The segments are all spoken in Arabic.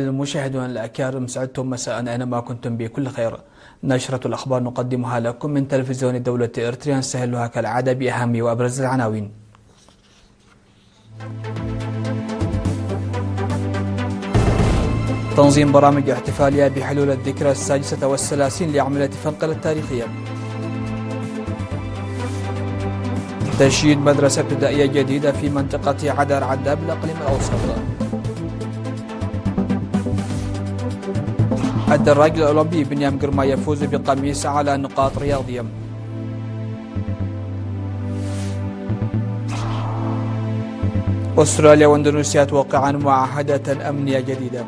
المشاهدون الأكارم، سعدتم مساء أينما كنتم بكل خير. نشرة الأخبار نقدمها لكم من تلفزيون الدولة إريتريا، نستهلها كالعادة بأهم وأبرز العناوين. تنظيم برامج احتفالية بحلول الذكرى السادسة والثلاثين لعملية فنقل التاريخية. تشييد مدرسة ابتدائية جديدة في منطقة عدار عداب بالإقليم الأوسط. الدراج الأولمبي بنيام قرما يفوز بقميص على نقاط رياضية. أستراليا واندونيسيا توقعان معاهدة أمنية جديدة.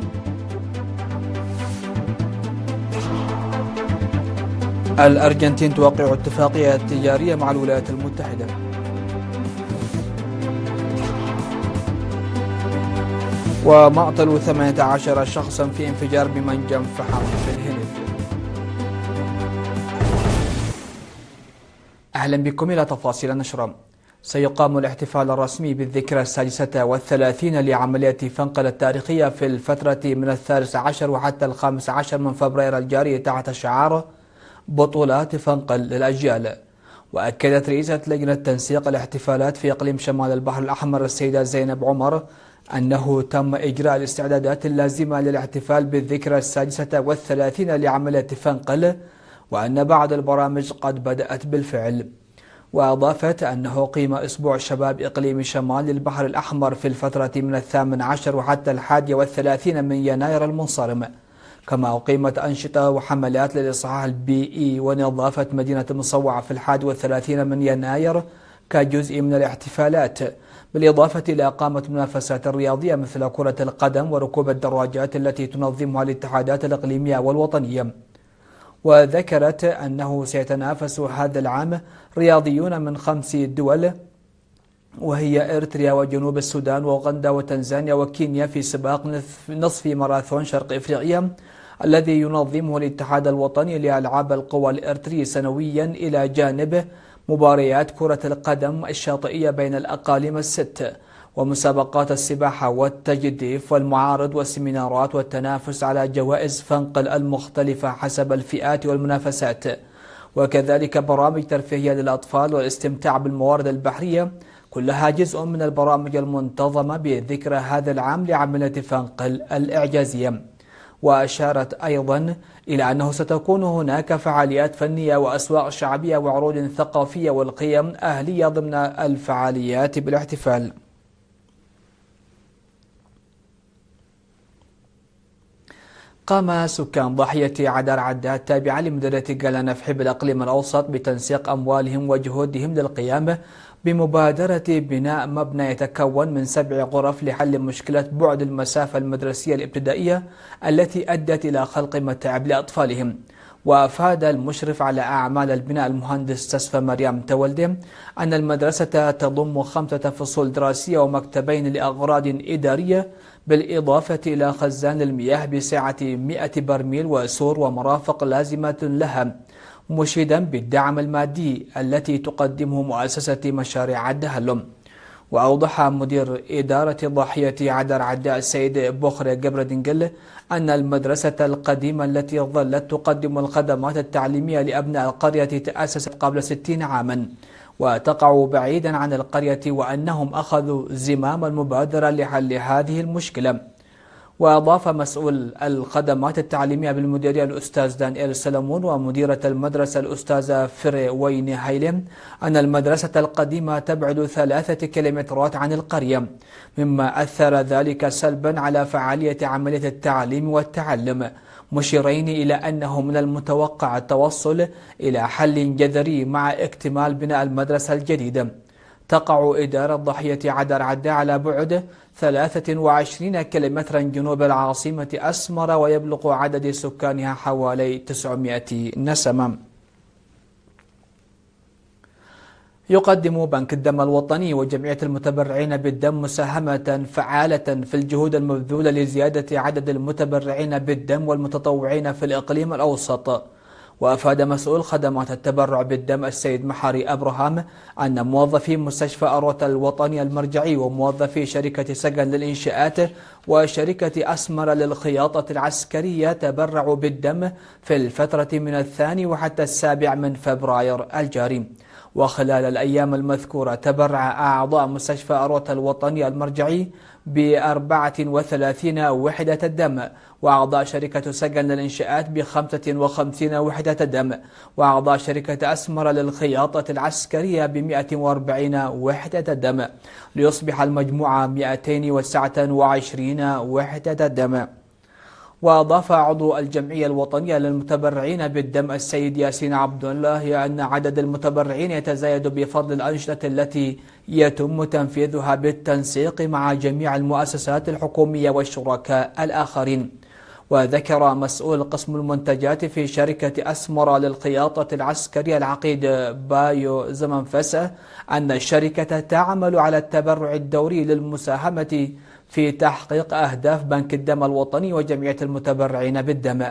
الأرجنتين توقع اتفاقية تجارية مع الولايات المتحدة. ومقتل 18 شخصا في انفجار بمنجم فحم في الهند. أهلا بكم إلى تفاصيل النشرة. سيقام الاحتفال الرسمي بالذكرى السادسة والثلاثين لعملية فنقل التاريخية في الفترة من 13 وحتى 15 من فبراير الجاري تحت شعار بطولات فنقل للأجيال. وأكدت رئيسة لجنة تنسيق الاحتفالات في إقليم شمال البحر الأحمر السيدة زينب عمر أنه تم إجراء الاستعدادات اللازمة للاحتفال بالذكرى السادسة والثلاثين لعملية فنقل، وأن بعض البرامج قد بدأت بالفعل. وأضافت أنه قيم أسبوع شباب إقليم شمال البحر الأحمر في الفترة من 18 وحتى 31 من يناير المنصرم، كما أقيمت أنشطة وحملات للإصحاح البيئي ونظافة مدينة مصوعة في 31 من يناير كجزء من الاحتفالات، بالإضافة إلى إقامة منافسات رياضية مثل كرة القدم وركوب الدراجات التي تنظمها الاتحادات الإقليمية والوطنية. وذكرت أنه سيتنافس هذا العام رياضيون من 5 دول، وهي إريتريا وجنوب السودان وأوغندا وتنزانيا وكينيا، في سباق نصف ماراثون شرق إفريقيا الذي ينظمه الاتحاد الوطني لألعاب القوى الإريتري سنويا، إلى جانب مباريات كرة القدم الشاطئية بين الأقاليم ال6 ومسابقات السباحة والتجديف والمعارض والسيمينارات والتنافس على جوائز فنقل المختلفة حسب الفئات والمنافسات، وكذلك برامج ترفيهية للأطفال والاستمتاع بالموارد البحرية، كلها جزء من البرامج المنتظمة بذكرى هذا العام لعملية فنقل الإعجازية. وأشارت أيضا إلى أنه ستكون هناك فعاليات فنية وأسواق شعبية وعروض ثقافية والقيم أهلية ضمن الفعاليات بالاحتفال. قام سكان ضاحية عدار عداد التابعة لمديرية قلنفح بالإقليم الأوسط بتنسيق أموالهم وجهودهم للقيام بمبادرة بناء مبنى يتكون من 7 غرف لحل مشكلة بعد المسافة المدرسية الابتدائية التي أدت إلى خلق متاعب لأطفالهم. وأفاد المشرف على أعمال البناء المهندس تسفى مريم تولدي أن المدرسة تضم 5 فصول دراسية ومكتبين لأغراض إدارية، بالإضافة إلى خزان المياه بسعة 100 برميل وسور ومرافق لازمة لها، مشيدا بالدعم المادي التي تقدمه مؤسسة مشاريع الدهلم. وأوضح مدير إدارة ضاحية عدار عداء السيد بوخري جبردنجل أن المدرسة القديمة التي ظلت تقدم الخدمات التعليمية لأبناء القرية تأسست قبل 60 عاما وتقع بعيدا عن القرية، وأنهم أخذوا زمام المبادرة لحل هذه المشكلة. وأضاف مسؤول الخدمات التعليمية بالمديرية الأستاذ دانيال سلمون ومديرة المدرسة الأستاذة فري ويني هايلم أن المدرسة القديمة تبعد 3 كيلومترات عن القرية، مما أثر ذلك سلبا على فعالية عملية التعليم والتعلم، مشيرين إلى أنه من المتوقع التوصل إلى حل جذري مع اكتمال بناء المدرسة الجديدة. تقع إدارة ضاحية عدار عداء على بعد 23 كيلومترا جنوب العاصمة أسمر، ويبلغ عدد سكانها حوالي 900 نسمة. يقدم بنك الدم الوطني وجمعية المتبرعين بالدم مساهمة فعالة في الجهود المبذولة لزيادة عدد المتبرعين بالدم والمتطوعين في الإقليم الأوسط. وأفاد مسؤول خدمات التبرع بالدم السيد محاري أبراهام أن موظفي مستشفى أروتا الوطني المرجعي وموظفي شركة سكن للإنشاءات وشركة أسمر للخياطة العسكرية تبرعوا بالدم في الفترة من 2 وحتى 7 من فبراير الجاري. وخلال الأيام المذكورة تبرع أعضاء مستشفى أروتا الوطني المرجعي ب34 وحدة دم، وأعضاء شركة سكن للإنشاءات ب55 وحدة دم، وأعضاء شركة أسمر للخياطة العسكرية ب140 وحدة دم، ليصبح المجموعة 229 وحدة دم. وأضاف عضو الجمعية الوطنية للمتبرعين بالدم السيد ياسين عبد الله أن عدد المتبرعين يتزايد بفضل الأنشطة التي يتم تنفيذها بالتنسيق مع جميع المؤسسات الحكومية والشركاء الآخرين. وذكر مسؤول قسم المنتجات في شركة أسمر للخياطة العسكرية العقيد بايو زمنفسة أن الشركة تعمل على التبرع الدوري للمساهمة في تحقيق أهداف بنك الدم الوطني وجمعية المتبرعين بالدم.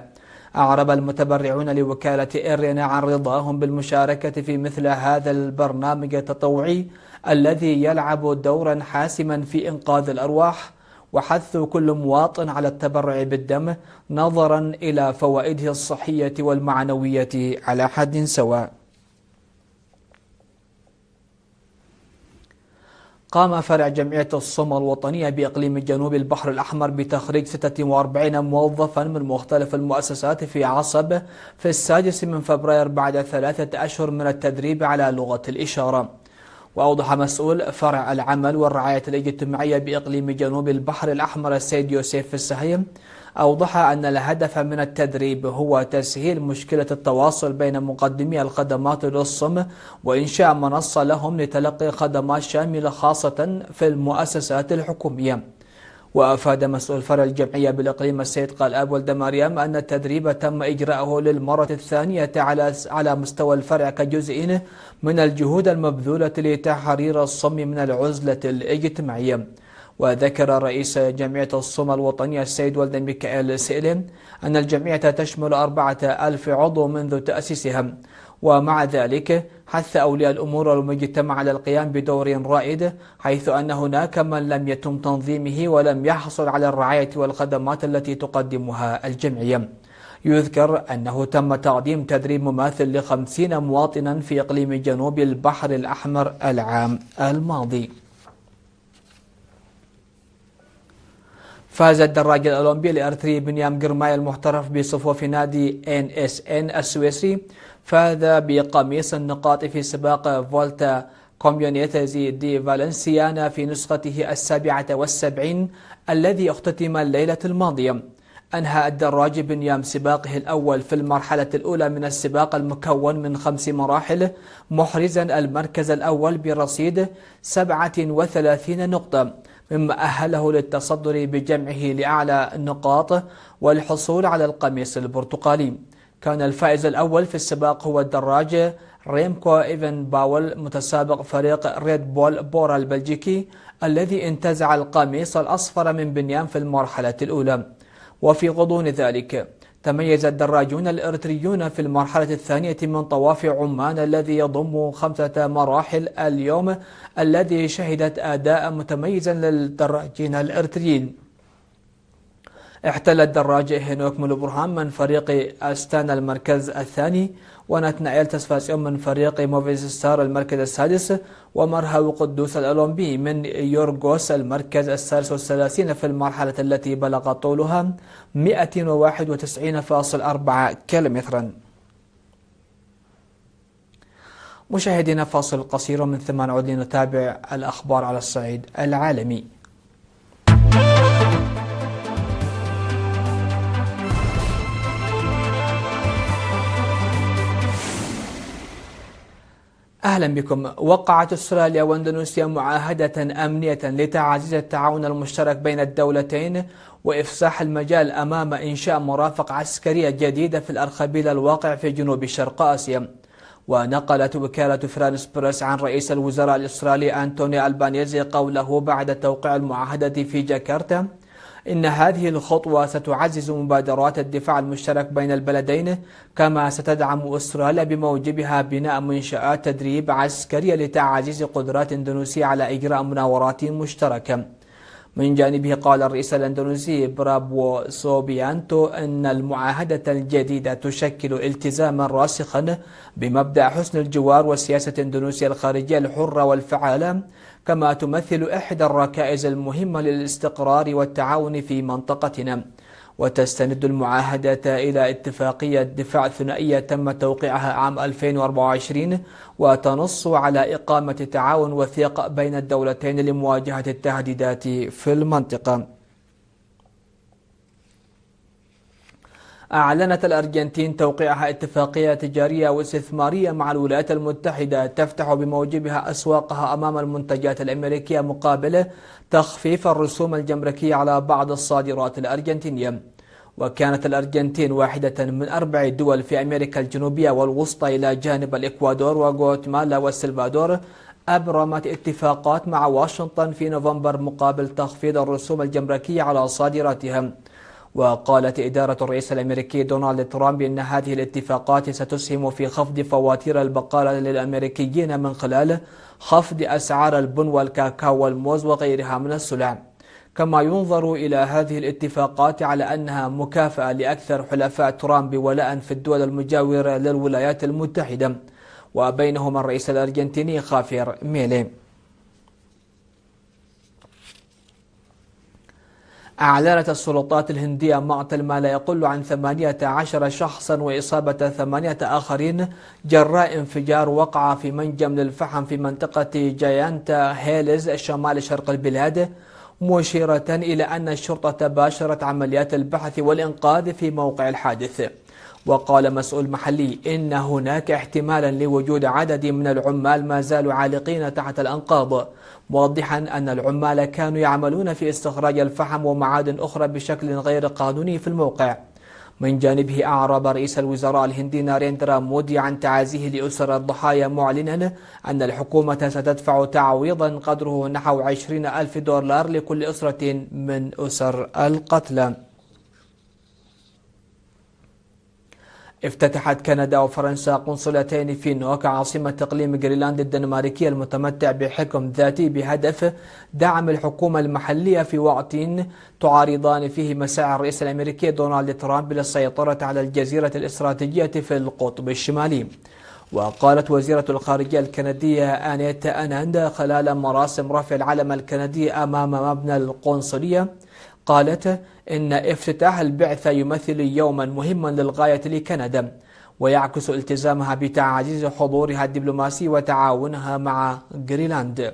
أعرب المتبرعون لوكالة إيرينا عن رضاهم بالمشاركة في مثل هذا البرنامج التطوعي الذي يلعب دورا حاسما في إنقاذ الأرواح، وحث كل مواطن على التبرع بالدم نظرا إلى فوائده الصحية والمعنوية على حد سواء. قام فرع جمعية الصمة الوطنية بإقليم جنوب البحر الأحمر بتخريج 46 موظفا من مختلف المؤسسات في عصب في 6 من فبراير بعد 3 أشهر من التدريب على لغة الإشارة. وأوضح مسؤول فرع العمل والرعاية الاجتماعية بإقليم جنوب البحر الأحمر السيد يوسف السهيم أوضح أن الهدف من التدريب هو تسهيل مشكلة التواصل بين مقدمي الخدمات للصم وإنشاء منصة لهم لتلقي خدمات شاملة خاصة في المؤسسات الحكومية. وأفاد مسؤول فرع الجمعية بالإقليم السيد قلاب ولد مريم أن التدريب تم إجراءه للمرة الثانية على مستوى الفرع كجزء من الجهود المبذولة لتحرير الصم من العزلة الاجتماعية. وذكر رئيس جمعية الصمة الوطنية السيد ولد ميكائيل سئلم أن الجمعية تشمل 4000 عضو منذ تأسيسها، ومع ذلك حث أولياء الأمور والمجتمع على القيام بدور رائد، حيث أن هناك من لم يتم تنظيمه ولم يحصل على الرعاية والخدمات التي تقدمها الجمعية. يذكر أنه تم تقديم تدريب مماثل ل50 مواطنا في إقليم جنوب البحر الأحمر العام الماضي. فاز الدراج الأولمبي الإريتري بنيام قرماي المحترف بصفوف نادي NSN السويسري فاز بقميص النقاط في سباق فولتا كوميونيتازي دي فالنسيانا في نسخته 77 الذي اختتم الليلة الماضية. أنهى الدراج بنيام سباقه الأول في المرحلة الأولى من السباق المكون من 5 مراحل، محرزا المركز الأول برصيد 37 نقطة، مما أهله للتصدر بجمعه لأعلى النقاط والحصول على القميص البرتقالي. كان الفائز الأول في السباق هو الدراج ريمكو إيفن باول متسابق فريق ريد بول بورا البلجيكي الذي انتزع القميص الأصفر من بنيام في المرحلة الأولى. وفي غضون ذلك تميز الدراجون الإريتريون في المرحلة الثانية من طواف عمان الذي يضم 5 مراحل اليوم، الذي شهدت أداء متميزا للدراجين الإريتريين. احتل الدراج هينوك مولوبرهام من فريق أستانا المركز الثاني، ونتنائيل تسفاسيون من فريق موفيز ستار المركز السادس، ومرهو قدوس الأولمبي من يورغوس المركز السادس والثلاثين في المرحلة التي بلغ طولها 191.4 كيلومترا. مشاهدينا فاصل قصير من ثم نعود لنتابع الأخبار على الصعيد العالمي. أهلا بكم. وقعت أستراليا واندونيسيا معاهدة أمنية لتعزيز التعاون المشترك بين الدولتين وإفساح المجال أمام إنشاء مرافق عسكرية جديدة في الأرخبيل الواقع في جنوب شرق آسيا. ونقلت وكالة فرانس بريس عن رئيس الوزراء الأسترالي أنتوني ألبانيزي قوله بعد توقيع المعاهدة في جاكرتا إن هذه الخطوة ستعزز مبادرات الدفاع المشترك بين البلدين، كما ستدعم أستراليا بموجبها بناء منشآت تدريب عسكرية لتعزيز قدرات إندونيسيا على إجراء مناورات مشتركة. من جانبه قال الرئيس الأندونيسي برابو سوبيانتو أن المعاهدة الجديدة تشكل التزاما راسخا بمبدأ حسن الجوار وسياسة إندونيسيا الخارجية الحرة والفعالة، كما تمثل إحدى الركائز المهمة للاستقرار والتعاون في منطقتنا. وتستند المعاهدة إلى اتفاقية دفاع ثنائية تم توقيعها عام 2024، وتنص على إقامة تعاون وثيق بين الدولتين لمواجهة التهديدات في المنطقة. أعلنت الأرجنتين توقيعها اتفاقية تجارية واستثمارية مع الولايات المتحدة تفتح بموجبها أسواقها أمام المنتجات الأمريكية مقابل تخفيف الرسوم الجمركية على بعض الصادرات الأرجنتينية. وكانت الأرجنتين واحدة من 4 دول في أمريكا الجنوبية والوسطى إلى جانب الإكوادور وغواتمالا والسلفادور أبرمت اتفاقات مع واشنطن في نوفمبر مقابل تخفيض الرسوم الجمركية على صادراتها. وقالت إدارة الرئيس الأمريكي دونالد ترامب إن هذه الاتفاقات ستسهم في خفض فواتير البقالة للأمريكيين من خلال خفض أسعار البن والكاكاو والموز وغيرها من السلع. كما ينظر إلى هذه الاتفاقات على أنها مكافأة لأكثر حلفاء ترامب ولاء في الدول المجاورة للولايات المتحدة، وبينهم الرئيس الأرجنتيني خافير ميلي. أعلنت السلطات الهندية مقتل ما لا يقل عن 18 شخصا وإصابة 8 آخرين جراء انفجار وقع في منجم للفحم في منطقة جايانتا هيلز شمال شرق البلاد، مشيرة إلى أن الشرطة باشرت عمليات البحث والإنقاذ في موقع الحادث. وقال مسؤول محلي إن هناك احتمالا لوجود عدد من العمال ما زالوا عالقين تحت الأنقاض، موضحا أن العمال كانوا يعملون في استخراج الفحم ومعادن أخرى بشكل غير قانوني في الموقع. من جانبه أعرب رئيس الوزراء الهندي ناريندرا مودي عن تعازيه لأسر الضحايا، معلنا أن الحكومة ستدفع تعويضا قدره نحو 20,000 دولار لكل أسرة من أسر القتلى. افتتحت كندا وفرنسا قنصلتين في نوك عاصمة إقليم غرينلاند الدنماركية المتمتع بحكم ذاتي بهدف دعم الحكومة المحلية في وقت تعارضان فيه مساعي الرئيس الأمريكي دونالد ترامب للسيطرة على الجزيرة الاستراتيجية في القطب الشمالي. وقالت وزيرة الخارجية الكندية آنيت أناند خلال مراسم رفع العلم الكندي أمام مبنى القنصلية، قالت إن افتتاح البعثة يمثل يوما مهما للغاية لكندا، ويعكس التزامها بتعزيز حضورها الدبلوماسي وتعاونها مع غرينلاند.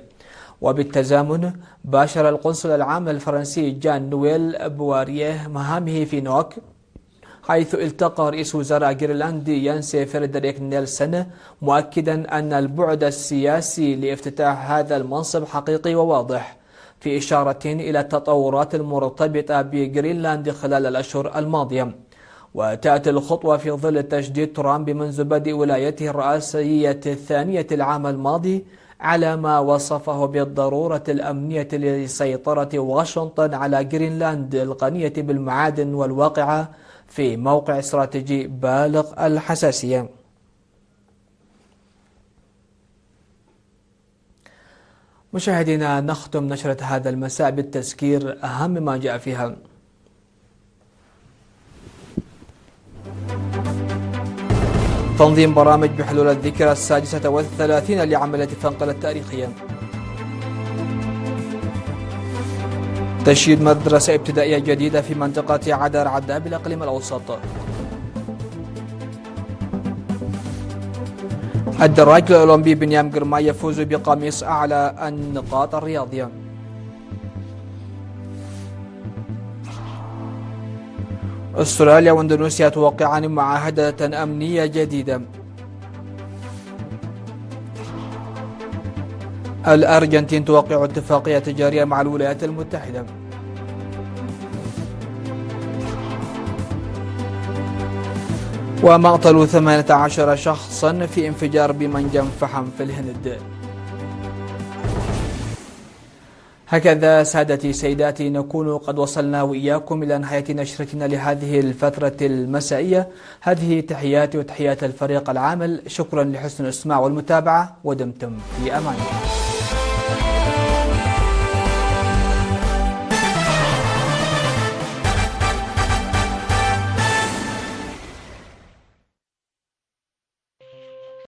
وبالتزامن باشر القنصل العام الفرنسي جان نويل بواريه مهامه في نوك، حيث التقى رئيس وزراء غرينلاند يانسي فريدريك نيلسون، مؤكدا أن البعد السياسي لافتتاح هذا المنصب حقيقي وواضح، في إشارة إلى التطورات المرتبطة بغرينلاند خلال الأشهر الماضية. وتأتي الخطوة في ظل تشديد ترامب منذ بدء ولايته الرئاسية الثانية العام الماضي على ما وصفه بالضرورة الأمنية لسيطرة واشنطن على غرينلاند الغنية بالمعادن والواقعة في موقع استراتيجي بالغ الحساسية. مشاهدينا، نختم نشرة هذا المساء بالتذكير أهم ما جاء فيها. تنظيم برامج بحلول الذكرى 36 لعملية فنقل التاريخية. تشييد مدرسة ابتدائية جديدة في منطقة عدار عداب بالإقليم الأوسط. الدراج الأولمبي بنيام قرماي يفوز بقميص أعلى النقاط الرياضية. أستراليا واندونيسيا توقعان معاهدة أمنية جديدة. الأرجنتين توقع اتفاقية تجارية مع الولايات المتحدة. ومقتل 18 شخصا في انفجار بمنجم فحم في الهند. هكذا سادتي سيداتي نكون قد وصلنا وإياكم إلى نهاية نشرتنا لهذه الفترة المسائية. هذه تحياتي وتحيات الفريق العامل، شكرا لحسن الإسماع والمتابعة، ودمتم في أمان الله.